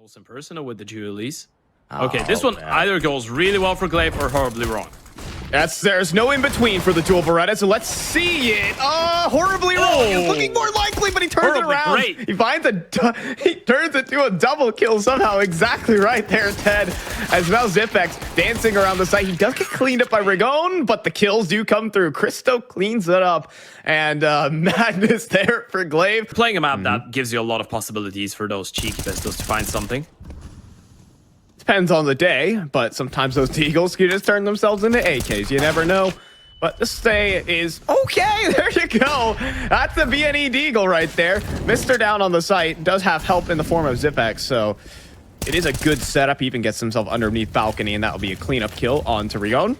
In person or with the Julies? Okay, this one either goes really well for Glaive or horribly wrong. There's no in between for the dual Beretta, so let's see it. Horribly wrong. It's looking more likely, but he turns it around. Great. He turns it to a double kill somehow. Exactly right there, Ted. As now Zipex dancing around the site. He does get cleaned up by Rigon, but the kills do come through. Cristo cleans it up, and madness there for Glaive. Playing a map that gives you a lot of possibilities for those cheeky pistols to find something. Depends on the day, but sometimes those Deagles can just turn themselves into AKs. You never know. But this stay is okay. There you go. That's the BNE Deagle right there. Mr. down on the site does have help in the form of Zipex, so it is a good setup. He even gets himself underneath balcony, and that will be a cleanup kill onto Rigon.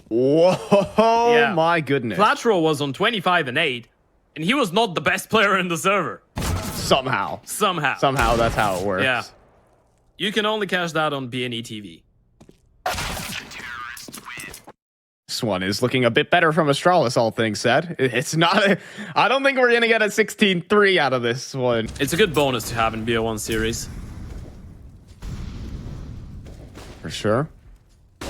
Whoa, yeah. My goodness. Flatro was on 25 and 8, and he was not the best player in the server. Somehow that's how it works. Yeah. You can only catch that on BNE TV. This one is looking a bit better from Astralis, all things said. It's not I don't think we're going to get a 16-3 out of this one. It's a good bonus to have in BO1 series. For sure.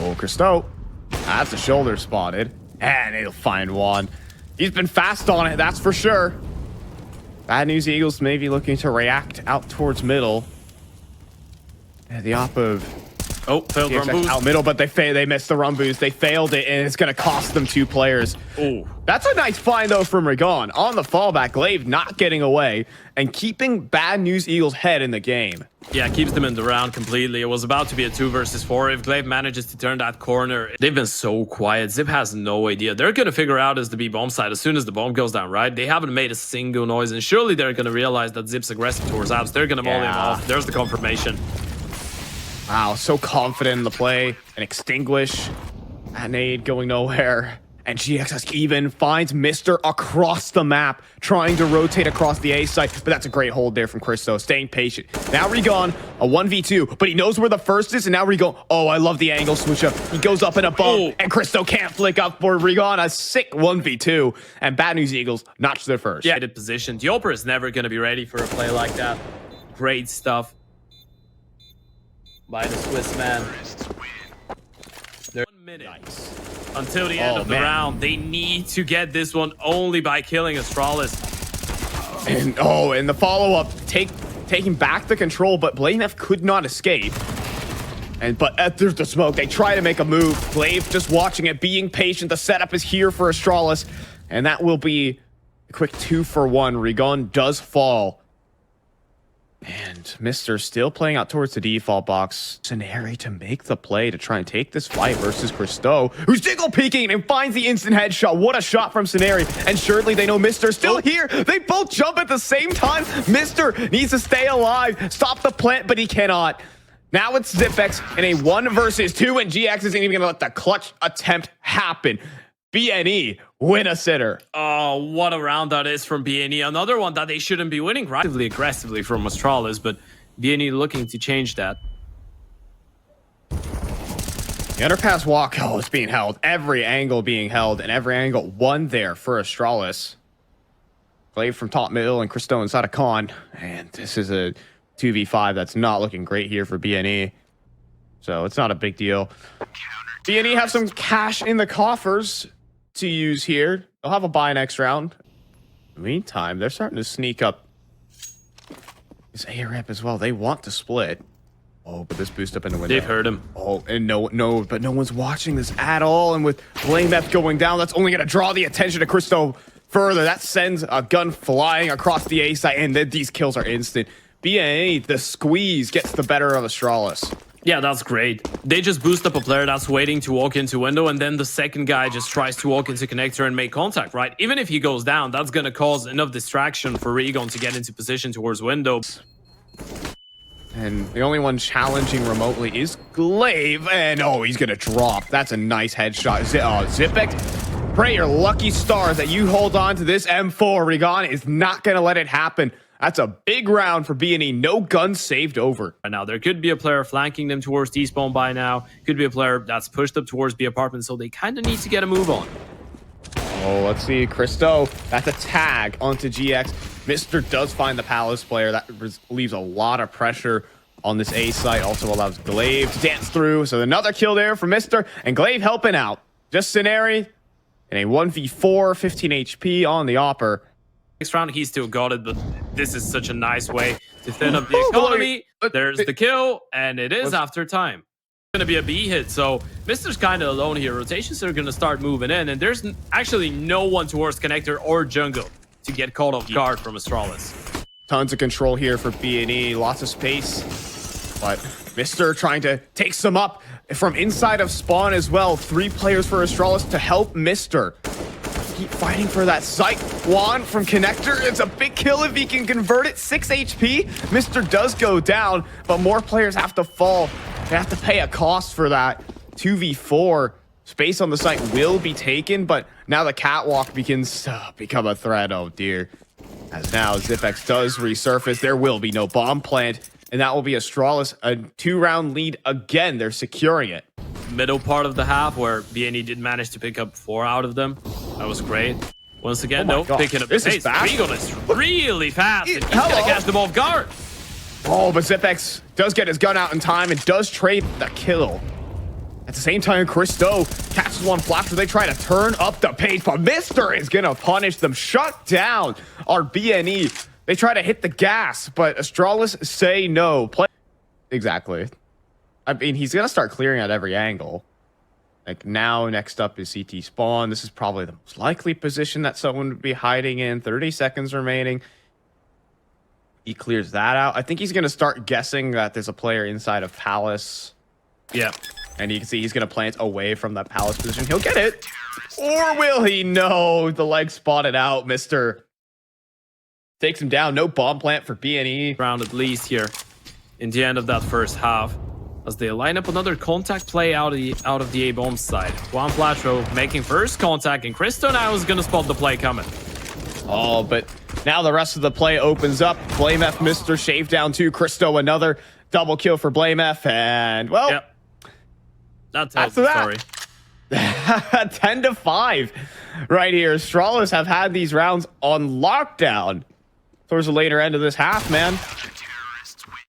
Oh, Cristo. That's a shoulder spotted. And he'll find one. He's been fast on it, that's for sure. Bad News Eagles may be looking to react out towards middle. The op of failed run boost out middle, but they missed the run boost. They failed it, and it's going to cost them 2 players. Oh, that's a nice find though from Rigon on the fallback. Glaive not getting away and keeping Bad News Eagles' head in the game. Yeah, keeps them in the round completely. It was about to be a 2 versus 4. If Glaive manages to turn that corner, they've been so quiet. Zip has no idea. They're going to figure out as the B bomb side as soon as the bomb goes down, right? They haven't made a single noise, and surely they're going to realize that Zip's aggressive towards apps. They're going to maul him off. There's the confirmation. Wow, so confident in the play and extinguish. That nade going nowhere. And GXS even finds Mr. across the map, trying to rotate across the A site. But that's a great hold there from Cristo, staying patient. Now Rigon, a 1v2, but he knows where the first is, and now Rigon, oh, I love the angle switch up. He goes up in a bump, and Cristo can't flick up for Rigon, a sick 1v2. And Bad News Eagles notch their first. Yeah, good position. Dioper is never going to be ready for a play like that. Great stuff by the Swiss man. 1 minute until the end of the round. They need to get this one only by killing Astralis. And the follow-up, taking back the control, but BlameF could not escape. But there's the smoke. They try to make a move. Glaive just watching it, being patient. The setup is here for Astralis, and that will be a quick 2-for-1. Rigon does fall. And Mr. still playing out towards the default box. Scenario to make the play to try and take this fight versus Cristo, who's Diggle peeking and finds the instant headshot. What a shot from Scenario. And surely they know Mr. still here. They both jump at the same time. Mr. needs to stay alive, stop the plant, but he cannot. Now it's Zipex in a 1 versus 2, and GX isn't even going to let the clutch attempt happen. BNE win a sitter. Oh, what a round that is from BNE. Another one that they shouldn't be winning relatively aggressively from Astralis, but BNE looking to change that. The underpass walk is being held. Every angle being held, and every angle won there for Astralis. Glaive from top middle and Cristo inside a con. And this is a 2v5 that's not looking great here for BNE. So it's not a big deal. BNE have some cash in the coffers to use here. They'll have a buy next round. In the meantime, they're starting to sneak up this A-ramp as well. They want to split. Oh, but this boost up in the window. They've heard him. Oh, and no one's watching this at all. And with BlameF going down, that's only going to draw the attention to Cristo further. That sends a gun flying across the A site, and then these kills are instant. BNE, the squeeze gets the better of Astralis. Yeah, that's great. They just boost up a player that's waiting to walk into window, and then the second guy just tries to walk into connector and make contact, right? Even if he goes down, that's going to cause enough distraction for Rigon to get into position towards window. And the only one challenging remotely is Glaive, and he's going to drop. That's a nice headshot. Zipex, pray your lucky stars that you hold on to this M4. Rigon is not going to let it happen. That's a big round for BNE. No guns saved over. Right now, there could be a player flanking them towards T-spawn by now. Could be a player that's pushed up towards B apartment, so they kind of need to get a move on. Oh, let's see. Cristo, that's a tag onto GX. Mr. does find the Palace player. That leaves a lot of pressure on this A site. Also allows Glaive to dance through. So another kill there for Mr. And Glaive helping out. Just Scenari in a 1v4, 15 HP on the Opper. Next round, he still got it, but this is such a nice way to thin up the economy. There's the kill, and it is after time. It's going to be a B hit, so Mr's kind of alone here. Rotations are going to start moving in, and there's actually no one towards connector or jungle to get caught off guard from Astralis. Tons of control here for B&E, lots of space, but Mr. trying to take some up from inside of spawn as well. 3 players for Astralis to help Mr. Keep fighting for that site. Juan from connector. It's a big kill if he can convert it. 6 HP. Mr. does go down, but more players have to fall. They have to pay a cost for that. 2v4. Space on the site will be taken, but now the catwalk begins to become a threat. Oh dear. As now Zipex does resurface, there will be no bomb plant, and that will be Astralis a 2-round lead again. They're securing it. Middle part of the half where BNE did manage to pick up 4 out of them. That was great. Once again, picking up the pace. Regon is really fast. And he's going to catch them off guard. Oh, but Zipex does get his gun out in time and does trade the kill. At the same time, Christo catches one flash where they try to turn up the pace, but Mr. is going to punish them. Shut down our BNE. They try to hit the gas, but Astralis say no. Exactly. I mean, he's going to start clearing at every angle. Like now, next up is CT spawn. This is probably the most likely position that someone would be hiding in. 30 seconds remaining. He clears that out. I think he's going to start guessing that there's a player inside of Palace. Yeah. And you can see he's going to plant away from that Palace position. He'll get it. Or will he? No. The leg spotted out. Mr. Takes him down. No bomb plant for BNE. Round at least here in the end of that first half. As they line up another contact play out of the A-bomb side. Juan Flatro making first contact, and Christo now is going to spot the play coming. Oh, but now the rest of the play opens up. Blame F, Mr. Shave down to Christo. Another double kill for Blame F, and well, yep. That tells the story. 10-5 right here. Astralis have had these rounds on lockdown towards the later end of this half, man.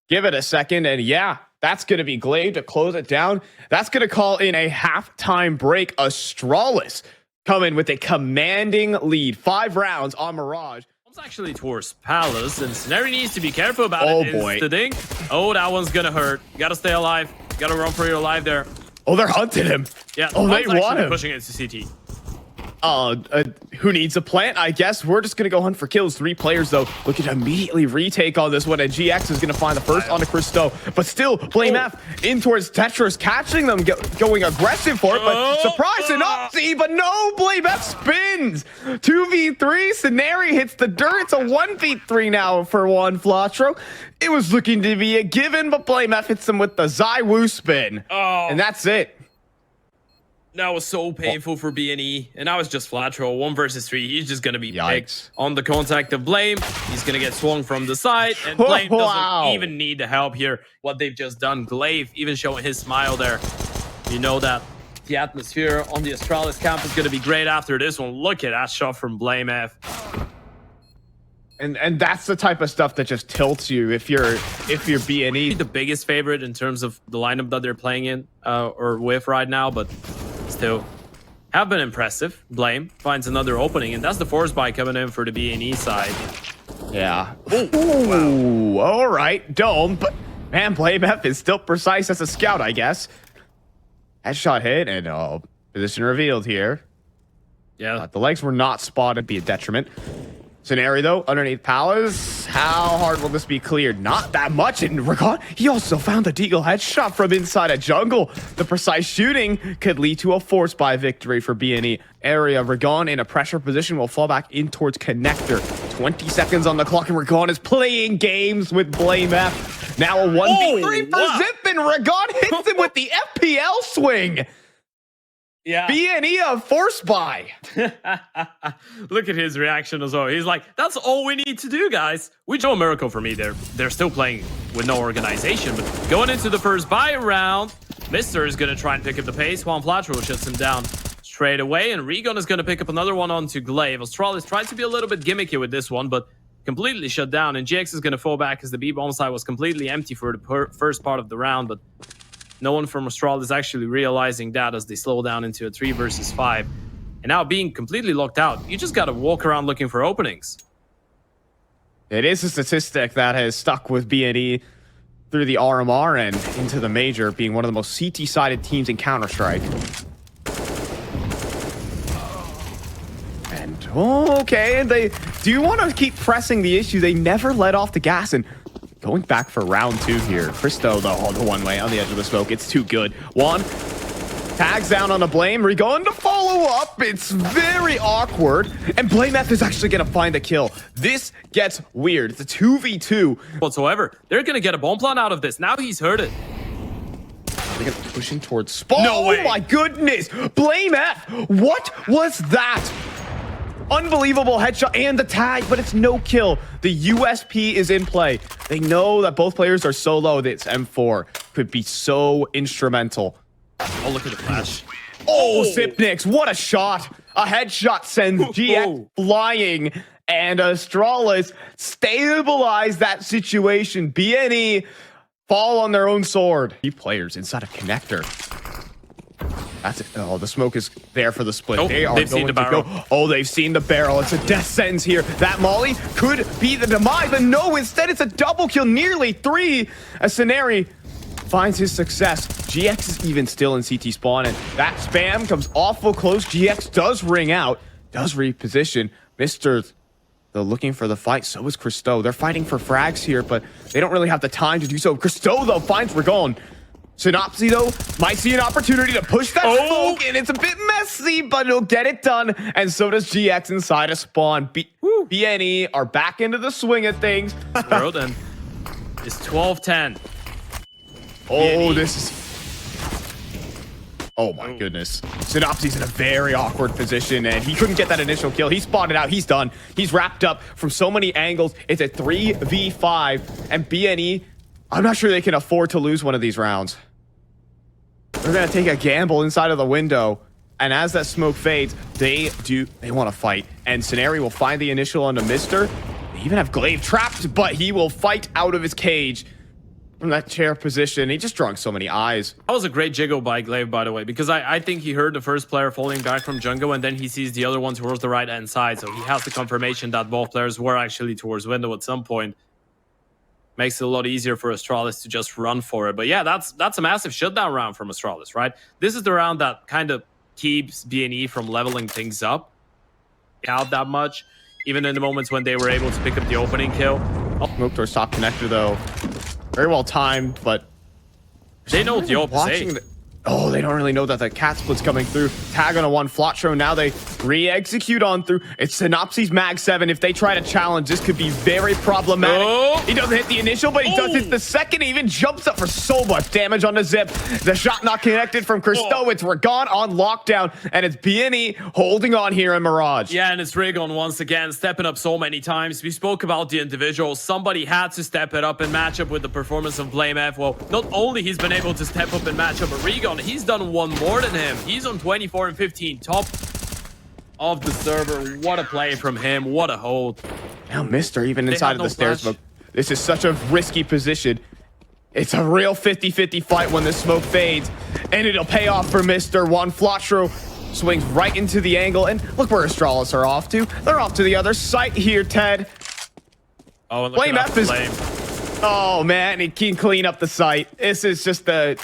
Give it a second, and yeah. That's going to be Glaive to close it down. That's going to call in a halftime break. Astralis coming with a commanding lead. 5 rounds on Mirage. It's actually towards Palace, and Scenari needs to be careful about it. Oh, boy. The ding. Oh, that one's going to hurt. You got to stay alive. You got to run for your life there. Oh, they're hunting him. Yeah, oh, they want him. Pushing it to CT. Who needs a plant? I guess we're just gonna go hunt for kills. 3 players though looking to immediately retake on this one, and GX is gonna find the first onto Christo, but still Blame F in towards Tetris, catching them, going aggressive for it, but surprise and upsee, but no, Blame F spins. 2v3, Scenari hits the dirt. It's a 1v3 now for Juan Flatro. It was looking to be a given, but Blame F hits him with the Zywoo spin, and that's it. That was so painful for BNE, and now it's just Flatro 1 versus 3. He's just gonna be picked on the contact of Blame. He's gonna get swung from the side, and Blame doesn't even need the help here. What they've just done, Glaive even showing his smile there. You know that the atmosphere on the Astralis camp is gonna be great after this one. Look at that shot from Blame F. And that's the type of stuff that just tilts you if you're BNE. The biggest favorite in terms of the lineup that they're playing in or with right now, but still have been impressive. Blame finds another opening, and that's the force buy coming in for the BNE side. Yeah. Ooh, wow. All right, Dome, but man, Blame F is still precise as a scout, I guess. Headshot hit, and position revealed here. Yeah. The legs were not spotted, be a detriment. Scenario though, underneath Palace. How hard will this be cleared? Not that much. And Ragon, he also found the Deagle headshot from inside a jungle. The precise shooting could lead to a force buy victory for BNE. Area, Ragon in a pressure position will fall back in towards connector. 20 seconds on the clock, and Ragon is playing games with Blame F. Now a 1v3 for Zip, and Ragon hits him with the FPL swing. Yeah. BNE a force buy. Look at his reaction as well. He's like, that's all we need to do, guys. Which is a miracle for me. They're still playing with no organization, but going into the first buy round, Mr. is going to try and pick up the pace. Juan Flatro shuts him down straight away, and Regon is going to pick up another one onto Glaive. Astralis tried to be a little bit gimmicky with this one, but completely shut down, and GX is going to fall back as the B bomb site was completely empty for the first part of the round, but no one from Astralis is actually realizing that as they slow down into a 3 versus 5. And now being completely locked out, you just got to walk around looking for openings. It is a statistic that has stuck with BNE through the RMR and into the Major, being one of the most CT-sided teams in Counter-Strike. And, okay, and they do want to keep pressing the issue. They never let off the gas, and going back for round 2 here. Christo, the one way on the edge of the smoke. It's too good. One tags down on the Blame. We're going to follow up. It's very awkward. And Blame F is actually going to find a kill. This gets weird. It's a 2v2. Whatsoever. They're going to get a bomb plant out of this. Now he's heard it. They're going to pushing towards spawn. No way. Oh my goodness. Blame F. What was that? Unbelievable headshot and the tag, but it's no kill. The USP is in play. They know that both players are so low that it's M4 could be so instrumental. Oh, look at the flash. Oh, Zipnix, what a shot. A headshot sends GX flying, and Astralis stabilize that situation. BNE fall on their own sword. 3 players inside a connector. That's it. Oh, the smoke is there for the split. Oh, they are they've going seen the to barrel. go. Oh, they've seen the barrel. It's a death sentence here. That molly could be the demise, but no, instead it's a double kill, nearly 3. As Scenari finds his success. GX is even still in CT spawn, and that spam comes awful close. GX does ring out, does reposition. Mr. They're looking for the fight. So is Christo. They're fighting for frags here, but they don't really have the time to do so. Christo, though, finds Ragon. Synopsy, though, might see an opportunity to push that smoke, and it's a bit messy, but it'll get it done. And so does GX inside a spawn. BNE are back into the swing of things. Bro, then it's 12-10. Oh, BNE. this is... Oh my goodness. Synopsy's in a very awkward position, and he couldn't get that initial kill. He spotted out. He's done. He's wrapped up from so many angles. It's a 3v5, and BNE, I'm not sure they can afford to lose one of these rounds. They're going to take a gamble inside of the window, and as that smoke fades, they want to fight. And Scenari will find the initial on the Mister. They even have Glaive trapped, but he will fight out of his cage from that chair position. He just drunk so many eyes. That was a great jiggle by Glaive, by the way, because I think he heard the first player falling back from jungle, and then he sees the other one towards the right-hand side, so he has the confirmation that both players were actually towards window at some point. Makes it a lot easier for Astralis to just run for it. But yeah, that's a massive shutdown round from Astralis, right? This is the round that kind of keeps BNE from leveling things up out that much, even in the moments when they were able to pick up the opening kill. Smoke towards top connector, though. Very well timed, but they know what the opposite. Oh, they don't really know that the cat split's coming through. Tag on a 1 Flotro. Now they re-execute on through. It's Synopsy's Mag 7. If they try to challenge, this could be very problematic. Oh. He doesn't hit the initial, but he does hit the second. He even jumps up for so much damage on the Zip. The shot not connected from Christo. It's Ragon on lockdown, and it's BNE holding on here in Mirage. Yeah, and it's Ragon once again, stepping up so many times. We spoke about the individuals. Somebody had to step it up and match up with the performance of Blame F. Well, not only he's been able to step up and match up with Ragon, he's done one more than him. He's on 24 and 15, top of the server. What a play from him. What a hold. Now Mister even inside of the stairs. But this is such a risky position. It's a real 50-50 fight when the smoke fades, and it'll pay off for Mister. 1 Flotro swings right into the angle, and look where Astralis are off to. They're off to the other site here, Ted. Oh, and look Blame at F that is... Blame. Oh, man, he can clean up the site. This is just the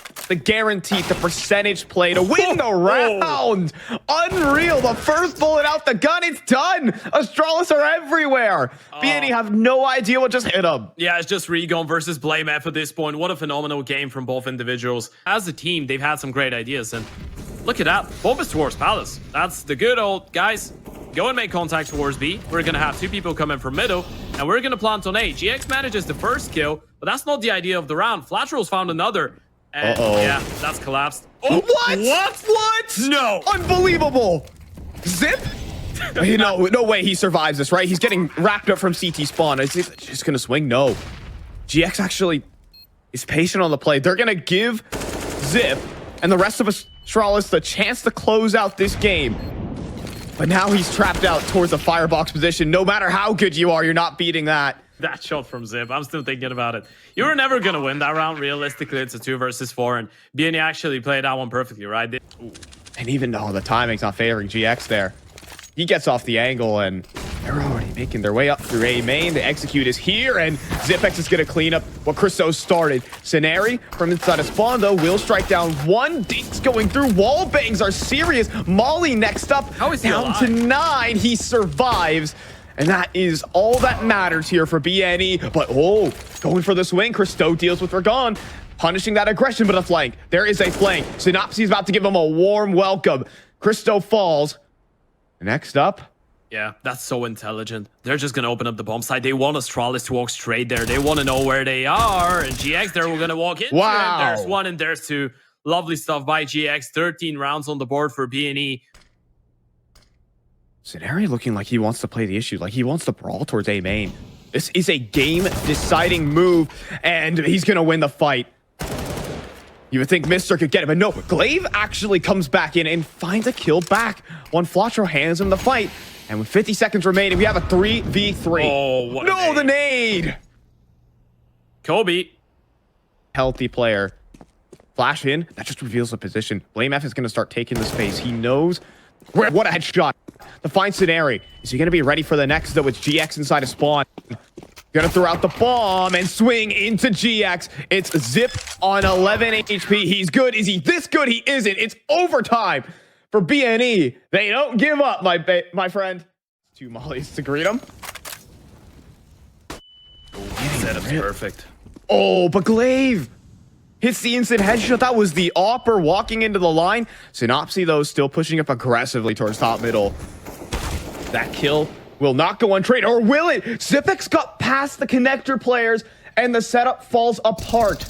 guaranteed, the percentage play to win the round. Unreal. The first bullet out the gun. It's done. Astralis are everywhere. BNE have no idea what just hit them. Yeah, it's just Ragon versus Blame F at this point. What a phenomenal game from both individuals. As a team, they've had some great ideas, and look at that. Both is towards Palace. That's the good old, guys, go and make contact towards B. We're going to have 2 people coming from middle, and we're going to plant on A. GX manages the first kill, but that's not the idea of the round. Flatrol's found another, and yeah, that's collapsed. Oh, what? No. Unbelievable. Zip? No way he survives this, right? He's getting wrapped up from CT spawn. Is it just going to swing? No. GX actually is patient on the play. They're going to give Zip and the rest of Astralis the chance to close out this game. But now he's trapped out towards a firebox position. No matter how good you are, you're not beating that. That shot from Zip, I'm still thinking about it. You were never going to win that round. Realistically, it's a 2 versus 4, and BNE actually played that one perfectly, right? And even though the timing's not favoring GX there, he gets off the angle, and they're already making their way up through A main. The execute is here, and Zipex is going to clean up what Christo started. Scenari from inside of spawn, though, will strike down one. Dinks going through. Wall bangs are serious. Molly next up. How is he down alive? to 9. He survives. And that is all that matters here for BNE. But, oh, going for the swing. Christo deals with Ragon, punishing that aggression, but a flank. There is a flank. Synopsy is about to give him a warm welcome. Christo falls. Next up. Yeah, that's so intelligent. They're just going to open up the bomb site. They want Astralis to walk straight there. They want to know where they are. And GX, they're going to walk into Wow. it. There's 1 and there's 2. Lovely stuff by GX. 13 rounds on the board for BNE. Scenari looking like he wants to play the issue, like he wants to brawl towards A main. This is a game-deciding move, and he's going to win the fight. You would think Mr. could get it, but no. Glaive actually comes back in and finds a kill back. One Flotro hands him the fight, and with 50 seconds remaining, we have a 3v3. Oh, what no, the nade! Kobe. Healthy player. Flash in, that just reveals the position. Blame F is going to start taking the space. He knows where. What a headshot. To find Scenari. Is he going to be ready for the next, though? It's GX inside of spawn. Gonna throw out the bomb and swing into GX. It's Zip on 11 HP. He's good. Is he this good? He isn't. It's overtime for BNE. They don't give up, my friend. 2 mollies to greet him. Setup's perfect. Oh, but Glaive hits the instant headshot. That was the Opper walking into the line. Synopsy, though, still pushing up aggressively towards top middle. That kill will not go untraded, or will it? Zipex got past the connector players, and the setup falls apart.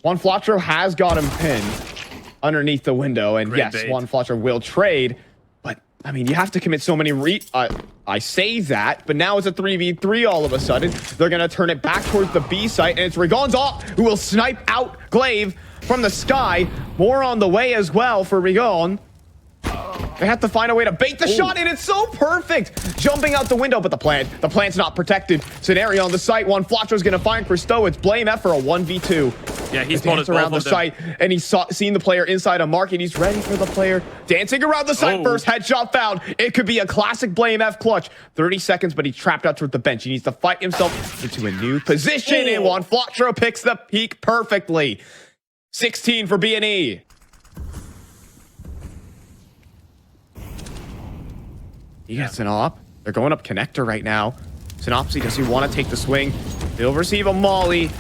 One Flotro has got him pinned underneath the window, and Great yes, bait. One Flotro will trade. But, I mean, you have to commit so many I say that, but now it's a 3v3 all of a sudden. They're going to turn it back towards the B site, and it's Rigon's off, who will snipe out Glaive from the sky. More on the way as well for Rigon. They have to find a way to bait the shot, and it's so perfect. Jumping out the window, but the plant's not protected. Scenario on the site. One Flotro's going to find Christo. It's Blame F for a 1v2. Yeah, he's spotted around both the of them. site, and he's seen the player inside a market. He's ready for the player. Dancing around the site first. Headshot found. It could be a classic Blame F clutch. 30 seconds, but he's trapped out toward the bench. He needs to fight himself into a new position, and One Flotro picks the peak perfectly. 16 for BNE. He gets an op. They're going up connector right now. Synopsy, does he want to take the swing? He'll receive a molly.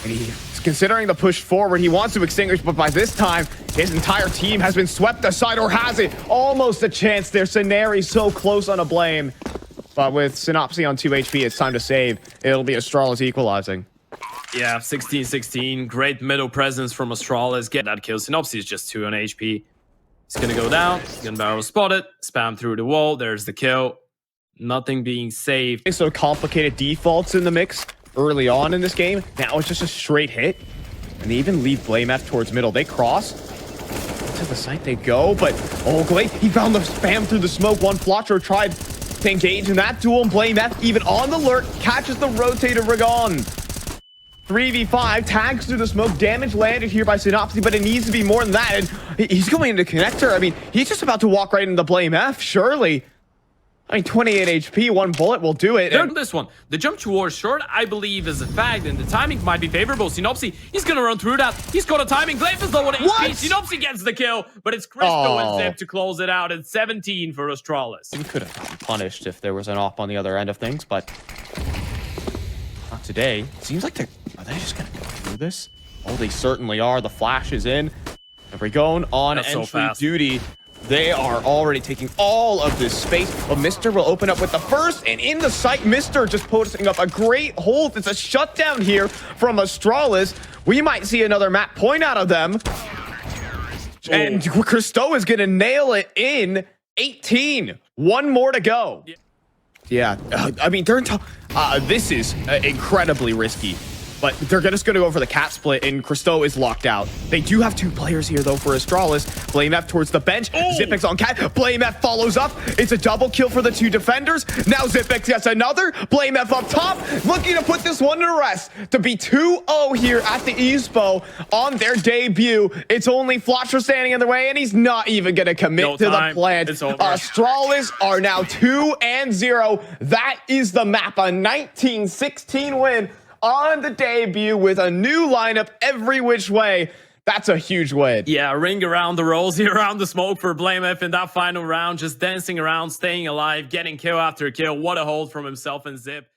And he's considering the push forward. He wants to extinguish, but by this time, his entire team has been swept aside, or has it? Almost a chance there. Scenari so close on a blame. But with Synopsy on 2 HP, it's time to save. It'll be Astralis equalizing. Yeah, 16-16. Great middle presence from Astralis. Get that kill. Synopsy is just 2 on HP. He's going to go down. Gun barrel spotted. Spam through the wall. There's the kill. Nothing being saved. So complicated defaults in the mix early on in this game. Now it's just a straight hit. And they even leave Blame F towards middle. They cross. To the site they go, but oh, Glaive, he found the spam through the smoke. One Flotro tried to engage in that duel, and Blame F, even on the lurk, catches the rotated Ragon. 3v5, tags through the smoke, damage landed here by Synopsy, but it needs to be more than that. And he's going into connector. I mean, he's just about to walk right into Blame F, surely. I mean, 28 HP, 1 bullet will do it. And this one, the jump towards short, I believe, is a fact, and the timing might be favorable. Synopsy, he's gonna run through that. He's got a timing. Glaive is low on HP. Synopsy gets the kill, but it's Christo and Zip to close it out. It's 17 for Astralis. He could have gotten punished if there was an op on the other end of things, but not today. Seems like are they just gonna go through this? Oh, they certainly are. The flash is in. If we're going on That's so entry fast. duty, they are already taking all of this space. But Mr. will open up with the first, and in the sight, Mr. just posting up a great hold. It's a shutdown here from Astralis. We might see another map point out of them. And Christo is going to nail it in 18. 1 more to go. Yeah, I mean, this is incredibly risky. But they're just going to go for the cat split, and Christo is locked out. They do have 2 players here, though, for Astralis. Blame F towards the bench. Zipix on cat. Blame F follows up. It's a double kill for the 2 defenders. Now Zipix gets another. Blame F up top, looking to put this one to rest. To be 2-0 here at the Espo on their debut. It's only Flatcher standing in the way, and he's not even going to commit to the plant. Astralis are now 2-0. That is the map. A 19-16 win on the debut with a new lineup every which way. That's a huge win. Yeah, ring around the rosy, around the smoke for Blame F in that final round. Just dancing around, staying alive, getting kill after kill. What a hold from himself and Zip.